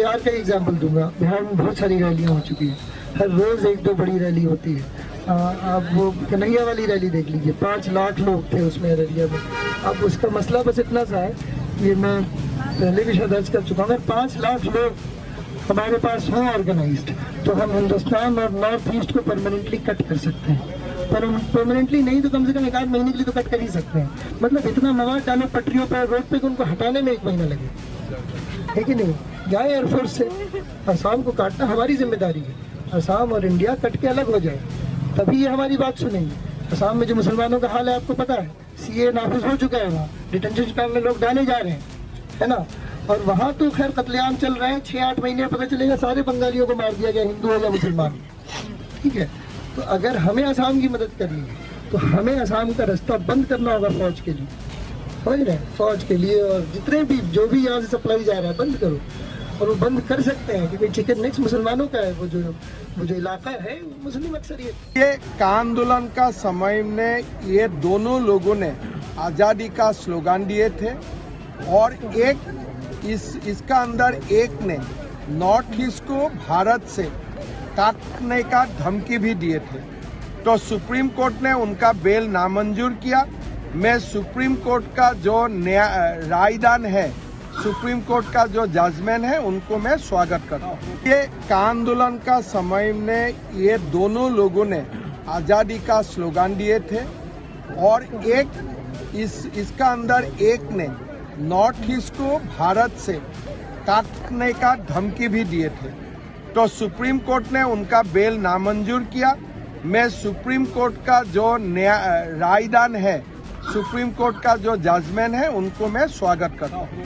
बिहार का एग्जाम्पल दूंगा। बिहार में बहुत सारी रैलियां हो चुकी हैं, हर रोज एक दो बड़ी रैली होती है। आप वो कन्हैया वाली रैली देख लीजिए, 5 लाख लोग थे उसमें रैलिया में। अब उसका मसला बस इतना सा है, ये मैं पहले भी शायद अर्ज कर चुका हूँ, अगर 5 लाख लोग हमारे पास हों ऑर्गेनाइज्ड, तो हम हिंदुस्तान और नॉर्थ ईस्ट को परमानेंटली कट कर सकते हैं। पर परमानेंटली नहीं तो कम से कम 1 आध महीने के लिए तो कट कर ही सकते हैं। मतलब इतना मवाद डालो पटरियों पर, रोड पे, उनको हटाने में 1 महीना लगे, है कि नहीं? जाए एयरफोर्स से, असम को काटना हमारी जिम्मेदारी है। असम और इंडिया कट के अलग हो जाए, तभी ये हमारी बात सुनेंगे। असम में जो मुसलमानों का हाल है आपको पता है, सीए नाफिज हो चुका है, वहाँ डिटेंशन कैंप में लोग डाले जा रहे हैं, है ना? और वहाँ तो खैर कत्लेआम चल रहे हैं, 6-8 महीने में पता चलेगा सारे बंगालियों को मार दिया गया, हिंदू हो या मुसलमान, ठीक है? तो अगर हमें असम की मदद करनी है तो हमें असम का रास्ता बंद करना होगा फौज के लिए, समझ रहे हैं? फौज के लिए, और जितने भी जो भी यहाँ से सप्लाई जा रहा है बंद करो। और वो बंद कर सकते हैं क्योंकि चिकन नेक्स्ट मुसलमानों का है, वो जो इलाका है मुस्लिम अक्सरियत। ये का आंदोलन का समय में ये दोनों लोगों ने आज़ादी का स्लोगन दिए थे, और इसका अंदर एक ने नॉर्थ ईस्ट को भारत से काटने का धमकी भी दिए थे। तो सुप्रीम कोर्ट ने उनका बेल नामंजूर किया। मैं सुप्रीम कोर्ट का जो रायदान है, सुप्रीम कोर्ट का जो जजमेंट है, उनको मैं स्वागत करता हूँ। ये का आंदोलन का समय में ये दोनों लोगों ने आज़ादी का स्लोगन दिए थे, और इसका अंदर एक ने नॉर्थ ईस्ट को भारत से काटने का धमकी भी दिए थे। तो सुप्रीम कोर्ट ने उनका बेल नामंजूर किया। मैं सुप्रीम कोर्ट का जो रायदान है, सुप्रीम कोर्ट का जो जजमेंट है, उनको मैं स्वागत करता हूँ।